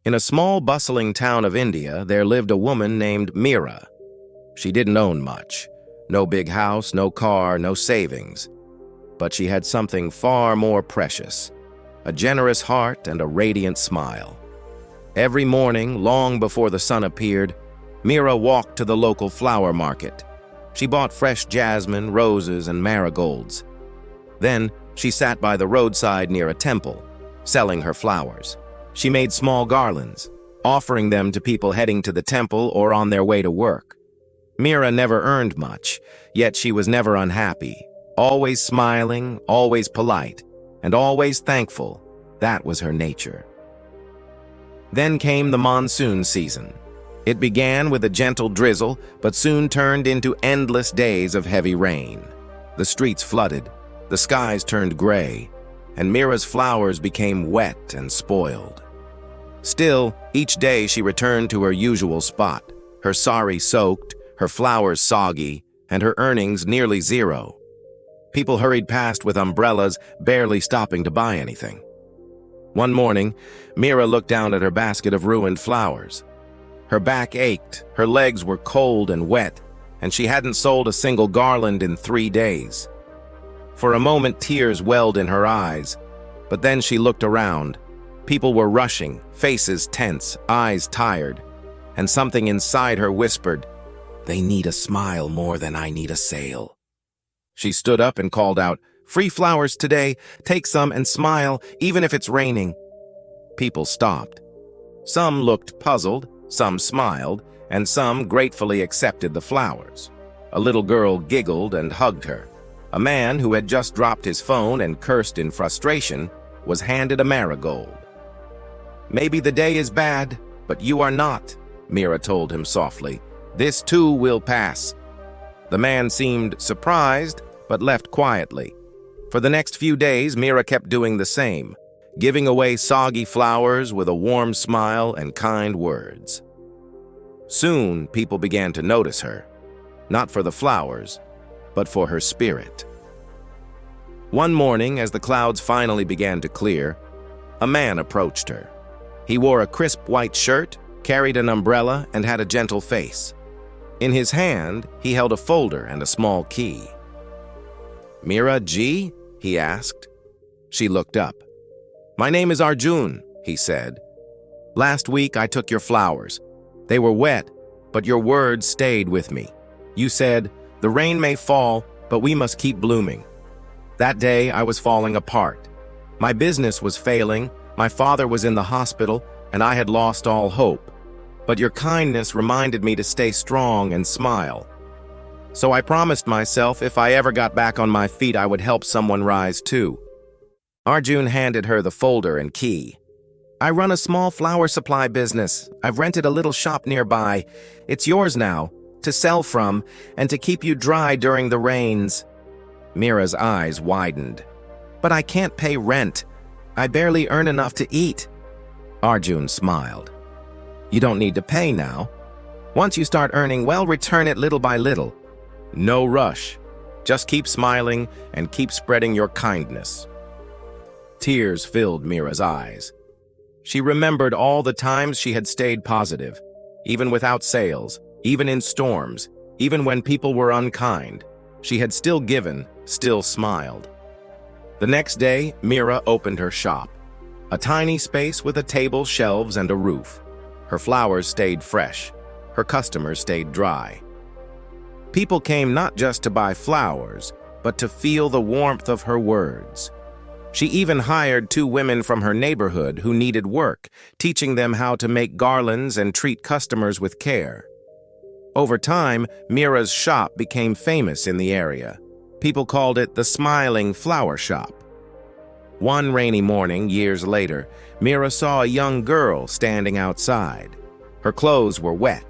In a small, bustling town of India, there lived a woman named Meera. She didn't own much. No big house, no car, no savings. But she had something far more precious: a generous heart and a radiant smile. Every morning, long before the sun appeared, Meera walked to the local flower market. She bought fresh jasmine, roses, and marigolds. Then, she sat by the roadside near a temple, selling her flowers. She made small garlands, offering them to people heading to the temple or on their way to work. Meera never earned much, yet she was never unhappy. Always smiling, always polite, and always thankful. That was her nature. Then came the monsoon season. It began with a gentle drizzle, but soon turned into endless days of heavy rain. The streets flooded, the skies turned gray, and Meera's flowers became wet and spoiled. Still, each day she returned to her usual spot, her sari soaked, her flowers soggy, and her earnings nearly zero. People hurried past with umbrellas, barely stopping to buy anything. One morning, Meera looked down at her basket of ruined flowers. Her back ached, her legs were cold and wet, and she hadn't sold a single garland in 3 days. For a moment, tears welled in her eyes, but then she looked around. People were rushing, faces tense, eyes tired, and something inside her whispered, "They need a smile more than I need a sale." She stood up and called out, "Free flowers today, take some and smile, even if it's raining." People stopped. Some looked puzzled, some smiled, and some gratefully accepted the flowers. A little girl giggled and hugged her. A man who had just dropped his phone and cursed in frustration was handed a marigold. "Maybe the day is bad, but you are not," Meera told him softly. "This too will pass." The man seemed surprised, but left quietly. For the next few days, Meera kept doing the same, giving away soggy flowers with a warm smile and kind words. Soon, people began to notice her, not for the flowers, but for her spirit. One morning, as the clouds finally began to clear, a man approached her. He wore a crisp white shirt, carried an umbrella, and had a gentle face. In his hand, he held a folder and a small key. "Meera ji?" he asked. She looked up. "My name is Arjun," he said. "Last week I took your flowers. They were wet, but your words stayed with me. You said, 'The rain may fall, but we must keep blooming.' That day I was falling apart. My business was failing, my father was in the hospital, and I had lost all hope. But your kindness reminded me to stay strong and smile. So I promised myself if I ever got back on my feet, I would help someone rise too." Arjun handed her the folder and key. "I run a small flower supply business. I've rented a little shop nearby. It's yours now, to sell from, and to keep you dry during the rains." Meera's eyes widened. "But I can't pay rent. I barely earn enough to eat." Arjun smiled. "You don't need to pay now. Once you start earning well, return it little by little. No rush. Just keep smiling and keep spreading your kindness." Tears filled Meera's eyes. She remembered all the times she had stayed positive, even without sales, even in storms, even when people were unkind. She had still given, still smiled. The next day, Meera opened her shop. A tiny space with a table, shelves, and a roof. Her flowers stayed fresh. Her customers stayed dry. People came not just to buy flowers, but to feel the warmth of her words. She even hired 2 women from her neighborhood who needed work, teaching them how to make garlands and treat customers with care. Over time, Meera's shop became famous in the area. People called it the Smiling Flower Shop. One rainy morning, years later, Meera saw a young girl standing outside. Her clothes were wet,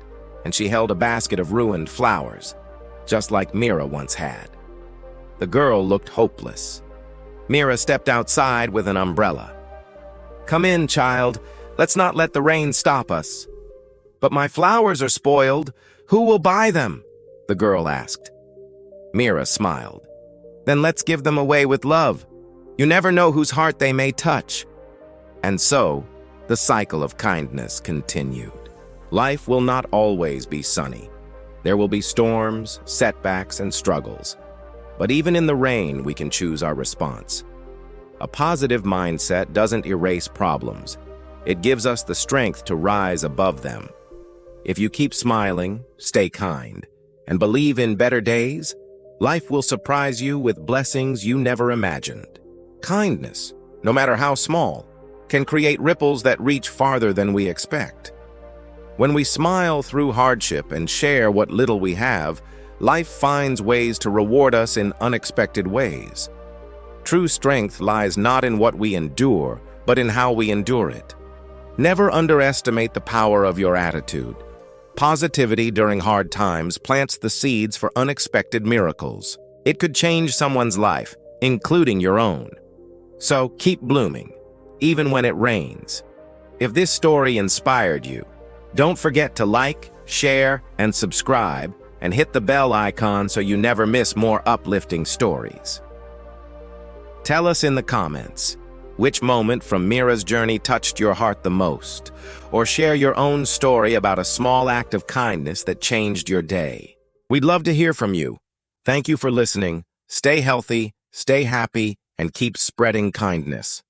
and she held a basket of ruined flowers, just like Meera once had. The girl looked hopeless. Meera stepped outside with an umbrella. "Come in, child. Let's not let the rain stop us." "But my flowers are spoiled. Who will buy them?" the girl asked. Meera smiled. "Then let's give them away with love. You never know whose heart they may touch." And so, the cycle of kindness continued. Life will not always be sunny. There will be storms, setbacks, and struggles. But even in the rain, we can choose our response. A positive mindset doesn't erase problems. It gives us the strength to rise above them. If you keep smiling, stay kind, and believe in better days, life will surprise you with blessings you never imagined. Kindness, no matter how small, can create ripples that reach farther than we expect. When we smile through hardship and share what little we have, life finds ways to reward us in unexpected ways. True strength lies not in what we endure, but in how we endure it. Never underestimate the power of your attitude. Positivity during hard times plants the seeds for unexpected miracles. It could change someone's life, including your own. So keep blooming, even when it rains. If this story inspired you, don't forget to like, share, and subscribe, and hit the bell icon so you never miss more uplifting stories. Tell us in the comments, which moment from Meera's journey touched your heart the most? Or share your own story about a small act of kindness that changed your day. We'd love to hear from you. Thank you for listening. Stay healthy, stay happy, and keep spreading kindness.